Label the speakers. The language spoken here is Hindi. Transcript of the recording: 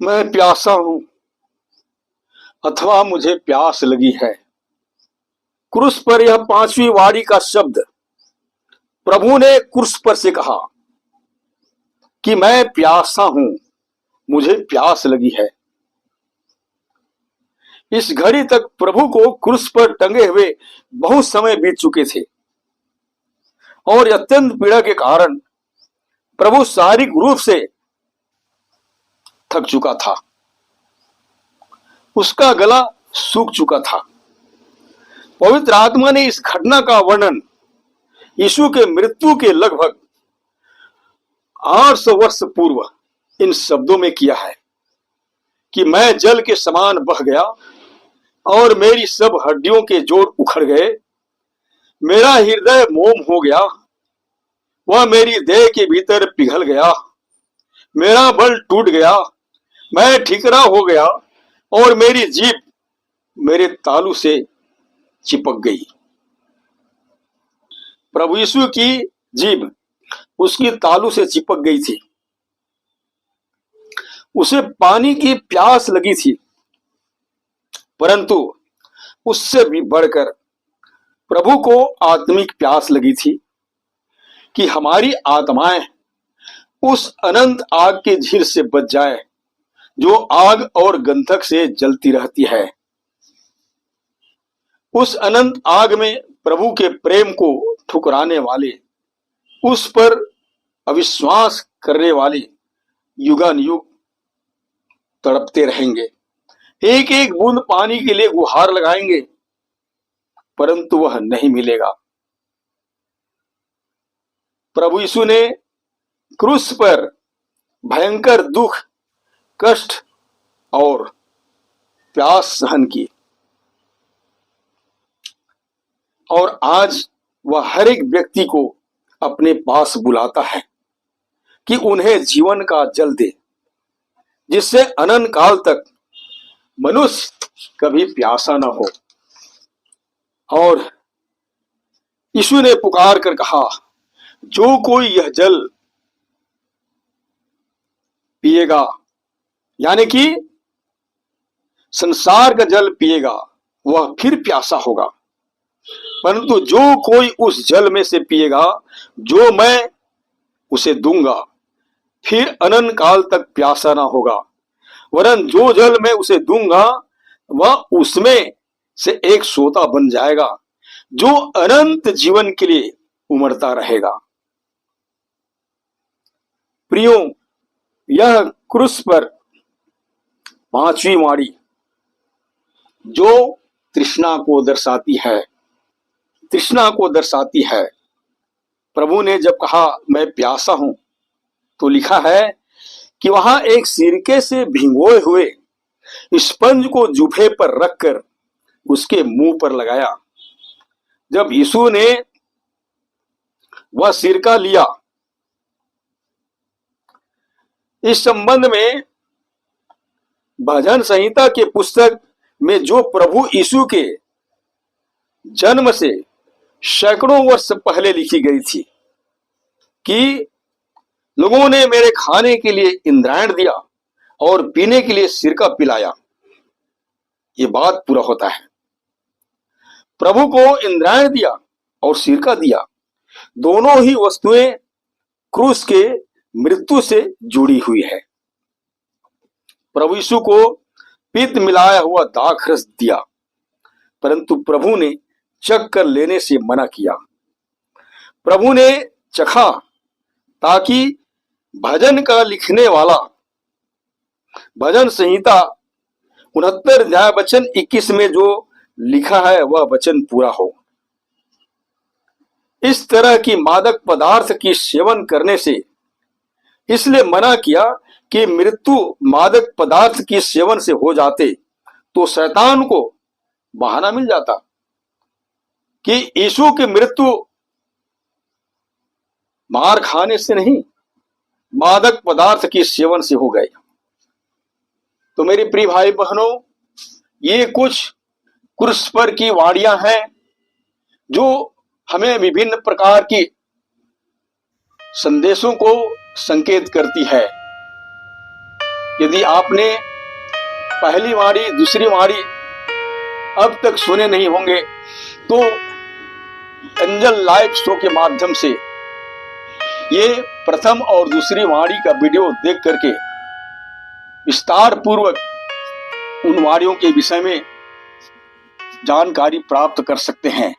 Speaker 1: मैं प्यासा हूं अथवा मुझे प्यास लगी है। क्रूस पर यह पांचवी वाणी का शब्द प्रभु ने क्रूस पर से कहा कि मैं प्यासा हूं, मुझे प्यास लगी है। इस घड़ी तक प्रभु को क्रूस पर टंगे हुए बहुत समय बीत चुके थे और अत्यंत पीड़ा के कारण प्रभु शारीरिक रूप से थक चुका था। उसका गला सूख चुका था। पवित्र आत्मा ने इस घटना का वर्णन यीशु के मृत्यु के लगभग 800 वर्ष पूर्व इन शब्दों में किया है कि मैं जल के समान बह गया और मेरी सब हड्डियों के जोड़ उखड़ गए। मेरा हृदय मोम हो गया, वह मेरी देह के भीतर पिघल गया। मेरा बल टूट गया, मैं ठिकरा हो गया और मेरी जीभ मेरे तालू से चिपक गई। प्रभु यीशु की जीभ उसकी तालू से चिपक गई थी। उसे पानी की प्यास लगी थी, परंतु उससे भी बढ़कर प्रभु को आत्मिक प्यास लगी थी कि हमारी आत्माएं उस अनंत आग के झील से बच जाए जो आग और गंधक से जलती रहती है। उस अनंत आग में प्रभु के प्रेम को ठुकराने वाले, उस पर अविश्वास करने वाले युगानुयुग तड़पते रहेंगे। एक एक बूंद पानी के लिए गुहार लगाएंगे, परंतु वह नहीं मिलेगा। प्रभु यीशु ने क्रूस पर भयंकर दुख, कष्ट और प्यास सहन की और आज वह हर एक व्यक्ति को अपने पास बुलाता है कि उन्हें जीवन का जल दे, जिससे अनंत काल तक मनुष्य कभी प्यासा न हो। और यीशु ने पुकार कर कहा, जो कोई यह जल पिएगा, यानी कि संसार का जल पिएगा, वह फिर प्यासा होगा, परंतु जो कोई उस जल में से पिएगा जो मैं उसे दूंगा, फिर अनंत काल तक प्यासा ना होगा। वरन जो जल मैं उसे दूंगा वह उसमें से एक सोता बन जाएगा जो अनंत जीवन के लिए उमड़ता रहेगा। प्रियो, यह क्रूस पर पांचवी वाणी जो तृष्णा को दर्शाती है, तृष्णा को दर्शाती है। प्रभु ने जब कहा मैं प्यासा हूं, तो लिखा है कि वहां एक सिरके से भिगोए हुए स्पंज को जूफे पर रखकर उसके मुंह पर लगाया। जब यीशु ने वह सिरका लिया, इस संबंध में भजन संहिता के पुस्तक में जो प्रभु यीशु के जन्म से सैकड़ों वर्ष पहले लिखी गई थी कि लोगों ने मेरे खाने के लिए इंद्रायण दिया और पीने के लिए सिरका पिलाया, ये बात पूरा होता है। प्रभु को इंद्रायण दिया और सिरका दिया, दोनों ही वस्तुएं क्रूस के मृत्यु से जुड़ी हुई है। प्रभु यीशु को पित्त मिलाया हुआ दाखरस दिया, परंतु प्रभु ने चख कर लेने से मना किया। प्रभु ने चखा ताकि भजन का लिखने वाला भजन संहिता 69 अध्याय वचन 21 में जो लिखा है वह वचन पूरा हो। इस तरह की मादक पदार्थ की सेवन करने से इसलिए मना किया कि मृत्यु मादक पदार्थ की सेवन से हो जाते तो शैतान को बहाना मिल जाता कि यीशु की मृत्यु मार खाने से नहीं, मादक पदार्थ की सेवन से हो गई। तो मेरे प्रिय भाई बहनों, ये कुछ क्रूस पर की वाणियां हैं जो हमें विभिन्न प्रकार की संदेशों को संकेत करती है। यदि आपने पहली वाणी दूसरी वाणी अब तक सुने नहीं होंगे तो एंजल लाइव शो के माध्यम से ये प्रथम और दूसरी वाणी का वीडियो देख करके विस्तार पूर्वक उन वाणियों के विषय में जानकारी प्राप्त कर सकते हैं।